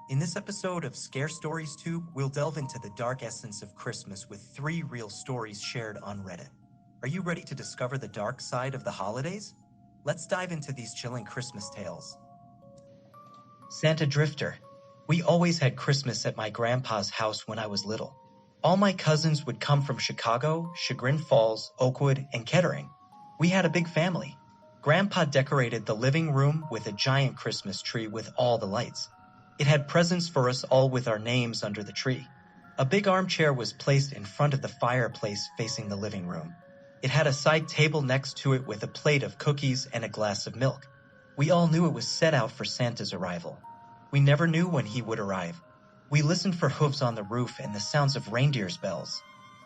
In this episode of ScareStoriesTube, we'll delve into the dark essence of Christmas with 3 real stories shared on Reddit. Are you ready to discover the dark side of the holidays? Let's dive into these chilling Christmas tales. Santa Drifter. We always had Christmas at my grandpa's house when I was little. All my cousins would come from Chicago, Chagrin Falls, Oakwood, and Kettering. We had a big family. Grandpa decorated the living room with a giant Christmas tree with all the lights. It had presents for us all with our names under the tree. A big armchair was placed in front of the fireplace facing the living room. It had a side table next to it with a plate of cookies and a glass of milk. We all knew it was set out for Santa's arrival. We never knew when he would arrive. We listened for hooves on the roof and the sounds of reindeer's bells.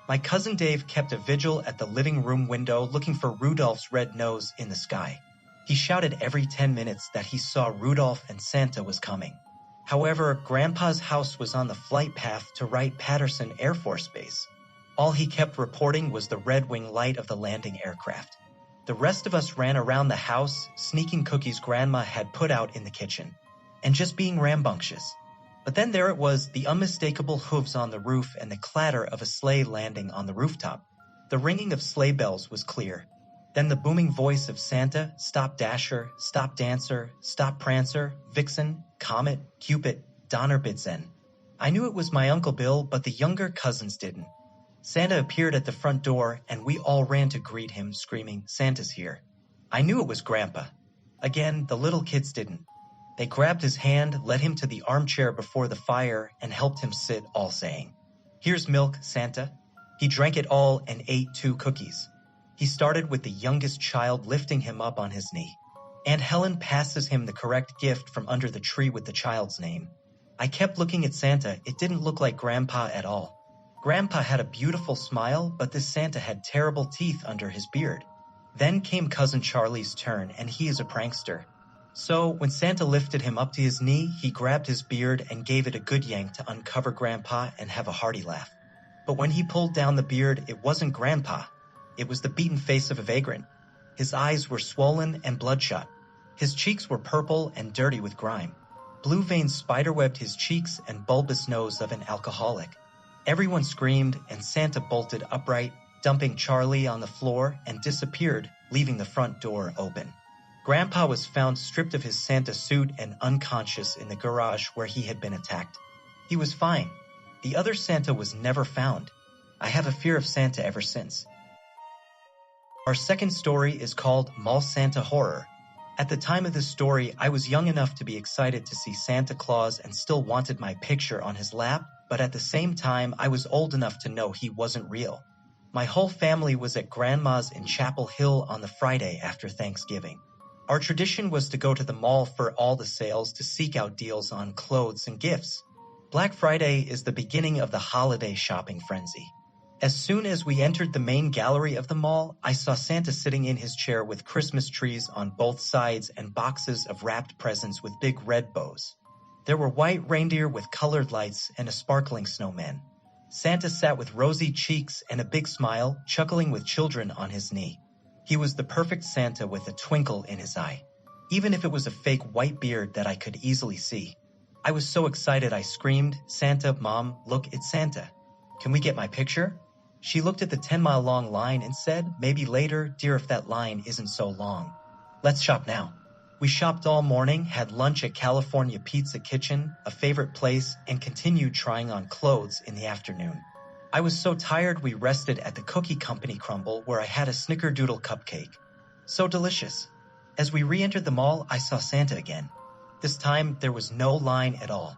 My cousin Dave kept a vigil at the living room window looking for Rudolph's red nose in the sky. He shouted every 10 minutes that he saw Rudolph and Santa was coming. However, Grandpa's house was on the flight path to Wright-Patterson Air Force Base. All he kept reporting was the red wing light of the landing aircraft. The rest of us ran around the house, sneaking cookies Grandma had put out in the kitchen, and just being rambunctious. But then there it was, the unmistakable hooves on the roof and the clatter of a sleigh landing on the rooftop. The ringing of sleigh bells was clear. Then the booming voice of Santa, Stop Dasher, Stop Dancer, Stop Prancer, Vixen, Comet, Cupid, Donner Blitzen. I knew it was my Uncle Bill, but the younger cousins didn't. Santa appeared at the front door, and we all ran to greet him, screaming, Santa's here. I knew it was Grandpa. Again, the little kids didn't. They grabbed his hand, led him to the armchair before the fire, and helped him sit, all saying, Here's milk, Santa. He drank it all and ate 2 cookies. He started with the youngest child lifting him up on his knee. Aunt Helen passes him the correct gift from under the tree with the child's name. I kept looking at Santa. It didn't look like Grandpa at all. Grandpa had a beautiful smile, but this Santa had terrible teeth under his beard. Then came Cousin Charlie's turn, and he is a prankster. So, when Santa lifted him up to his knee, he grabbed his beard and gave it a good yank to uncover Grandpa and have a hearty laugh. But when he pulled down the beard, it wasn't Grandpa. It was the beaten face of a vagrant. His eyes were swollen and bloodshot. His cheeks were purple and dirty with grime. Blue veins spiderwebbed his cheeks and bulbous nose of an alcoholic. Everyone screamed, and Santa bolted upright, dumping Charlie on the floor, and disappeared, leaving the front door open. Grandpa was found stripped of his Santa suit and unconscious in the garage where he had been attacked. He was fine. The other Santa was never found. I have a fear of Santa ever since. Our second story is called Mall Santa Horror. At the time of this story, I was young enough to be excited to see Santa Claus and still wanted my picture on his lap, but at the same time, I was old enough to know he wasn't real. My whole family was at Grandma's in Chapel Hill on the Friday after Thanksgiving. Our tradition was to go to the mall for all the sales to seek out deals on clothes and gifts. Black Friday is the beginning of the holiday shopping frenzy. As soon as we entered the main gallery of the mall, I saw Santa sitting in his chair with Christmas trees on both sides and boxes of wrapped presents with big red bows. There were white reindeer with colored lights and a sparkling snowman. Santa sat with rosy cheeks and a big smile, chuckling with children on his knee. He was the perfect Santa with a twinkle in his eye, even if it was a fake white beard that I could easily see. I was so excited I screamed, Santa, Mom, look, it's Santa. Can we get my picture? She looked at the 10-mile-long line and said, maybe later, dear, if that line isn't so long. Let's shop now. We shopped all morning, had lunch at California Pizza Kitchen, a favorite place, and continued trying on clothes in the afternoon. I was so tired we rested at the Cookie Company Crumble where I had a snickerdoodle cupcake. So delicious. As we re-entered the mall, I saw Santa again. This time, there was no line at all.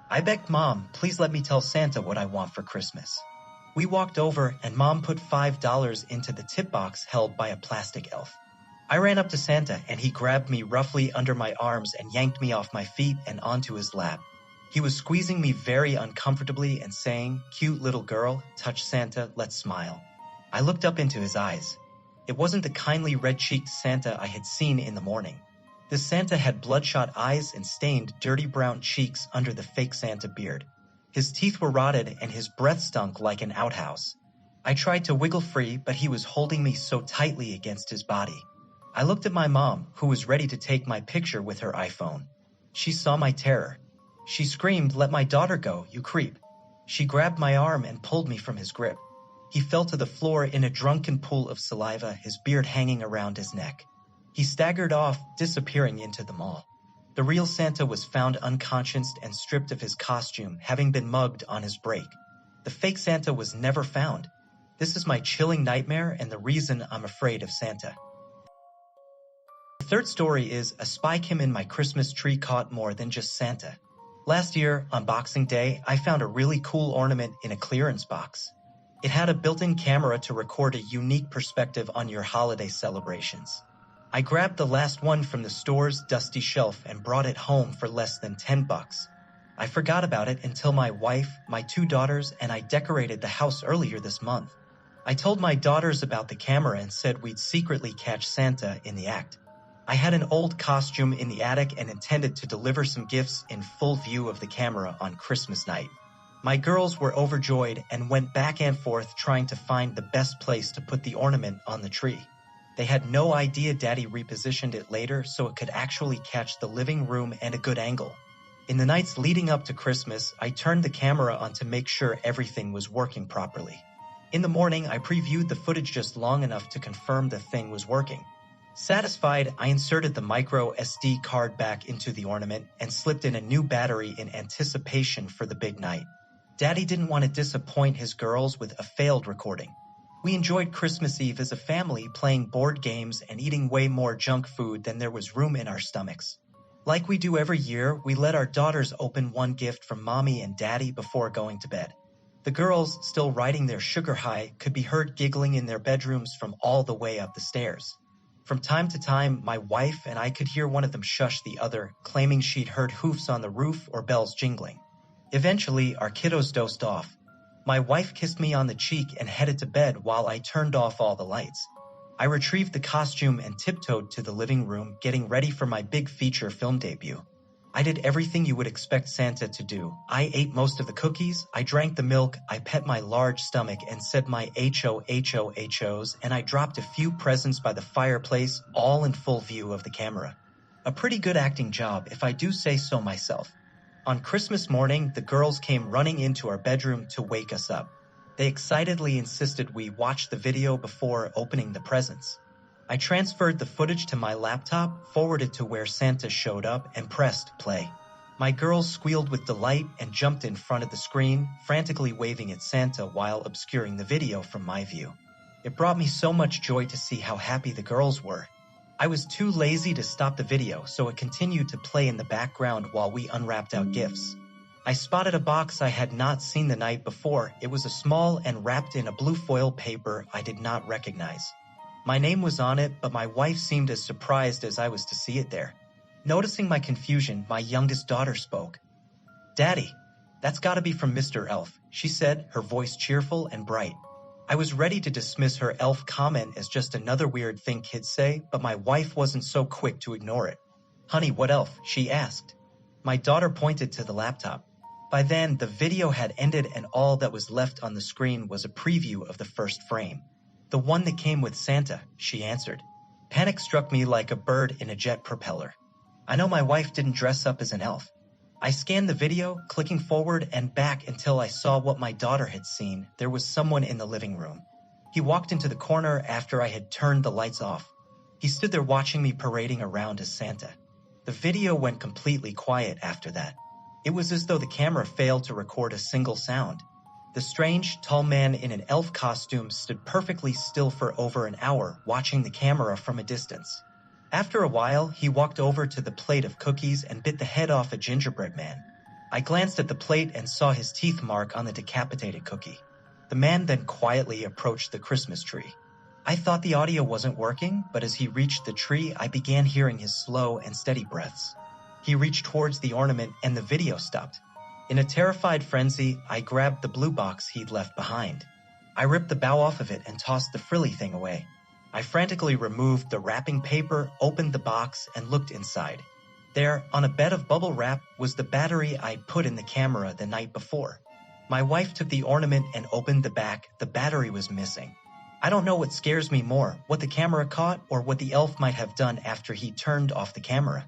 I begged Mom, please let me tell Santa what I want for Christmas. We walked over and Mom put $5 into the tip box held by a plastic elf. I ran up to Santa and he grabbed me roughly under my arms and yanked me off my feet and onto his lap. He was squeezing me very uncomfortably and saying, cute little girl, touch Santa, let's smile. I looked up into his eyes. It wasn't the kindly red-cheeked Santa I had seen in the morning. This Santa had bloodshot eyes and stained, dirty brown cheeks under the fake Santa beard. His teeth were rotted and his breath stunk like an outhouse. I tried to wiggle free, but he was holding me so tightly against his body. I looked at my mom, who was ready to take my picture with her iPhone. She saw my terror. She screamed, "Let my daughter go, you creep." She grabbed my arm and pulled me from his grip. He fell to the floor in a drunken pool of saliva, his beard hanging around his neck. He staggered off, disappearing into the mall. The real Santa was found unconscious and stripped of his costume, having been mugged on his break. The fake Santa was never found. This is my chilling nightmare and the reason I'm afraid of Santa. The third story is a spy cam in my Christmas tree caught more than just Santa. Last year, on Boxing Day, I found a really cool ornament in a clearance box. It had a built-in camera to record a unique perspective on your holiday celebrations. I grabbed the last one from the store's dusty shelf and brought it home for less than $10. I forgot about it until my wife, my 2 daughters, and I decorated the house earlier this month. I told my daughters about the camera and said we'd secretly catch Santa in the act. I had an old costume in the attic and intended to deliver some gifts in full view of the camera on Christmas night. My girls were overjoyed and went back and forth trying to find the best place to put the ornament on the tree. They had no idea Daddy repositioned it later so it could actually catch the living room and a good angle. In the nights leading up to Christmas, I turned the camera on to make sure everything was working properly. In the morning, I previewed the footage just long enough to confirm the thing was working. Satisfied, I inserted the micro SD card back into the ornament and slipped in a new battery in anticipation for the big night. Daddy didn't want to disappoint his girls with a failed recording. We enjoyed Christmas Eve as a family, playing board games and eating way more junk food than there was room in our stomachs. Like we do every year, we let our daughters open one gift from Mommy and Daddy before going to bed. The girls, still riding their sugar high, could be heard giggling in their bedrooms from all the way up the stairs. From time to time, my wife and I could hear one of them shush the other, claiming she'd heard hoofs on the roof or bells jingling. Eventually, our kiddos dozed off. My wife kissed me on the cheek and headed to bed while I turned off all the lights. I retrieved the costume and tiptoed to the living room, getting ready for my big feature film debut. I did everything you would expect Santa to do. I ate most of the cookies, I drank the milk, I pet my large stomach and said my HOHOHOs, and I dropped a few presents by the fireplace, all in full view of the camera. A pretty good acting job, if I do say so myself. On Christmas morning, the girls came running into our bedroom to wake us up. They excitedly insisted we watch the video before opening the presents. I transferred the footage to my laptop, forwarded to where Santa showed up, and pressed play. My girls squealed with delight and jumped in front of the screen, frantically waving at Santa while obscuring the video from my view. It brought me so much joy to see how happy the girls were. I was too lazy to stop the video, so it continued to play in the background while we unwrapped out gifts. I spotted a box I had not seen the night before. It was a small and wrapped in a blue foil paper I did not recognize. My name was on it, but my wife seemed as surprised as I was to see it there. Noticing my confusion, my youngest daughter spoke. "Daddy, that's gotta be from Mr. Elf," she said, her voice cheerful and bright. I was ready to dismiss her elf comment as just another weird thing kids say, but my wife wasn't so quick to ignore it. "Honey, what elf?" she asked. My daughter pointed to the laptop. By then, the video had ended and all that was left on the screen was a preview of the first frame. "The one that came with Santa," she answered. Panic struck me like a bird in a jet propeller. I know my wife didn't dress up as an elf. I scanned the video, clicking forward and back until I saw what my daughter had seen. There was someone in the living room. He walked into the corner after I had turned the lights off. He stood there watching me parading around as Santa. The video went completely quiet after that. It was as though the camera failed to record a single sound. The strange, tall man in an elf costume stood perfectly still for over an hour, watching the camera from a distance. After a while, he walked over to the plate of cookies and bit the head off a gingerbread man. I glanced at the plate and saw his teeth mark on the decapitated cookie. The man then quietly approached the Christmas tree. I thought the audio wasn't working, but as he reached the tree, I began hearing his slow and steady breaths. He reached towards the ornament and the video stopped. In a terrified frenzy, I grabbed the blue box he'd left behind. I ripped the bow off of it and tossed the frilly thing away. I frantically removed the wrapping paper, opened the box, and looked inside. There, on a bed of bubble wrap, was the battery I'd put in the camera the night before. My wife took the ornament and opened the back. The battery was missing. I don't know what scares me more, what the camera caught or what the elf might have done after he turned off the camera.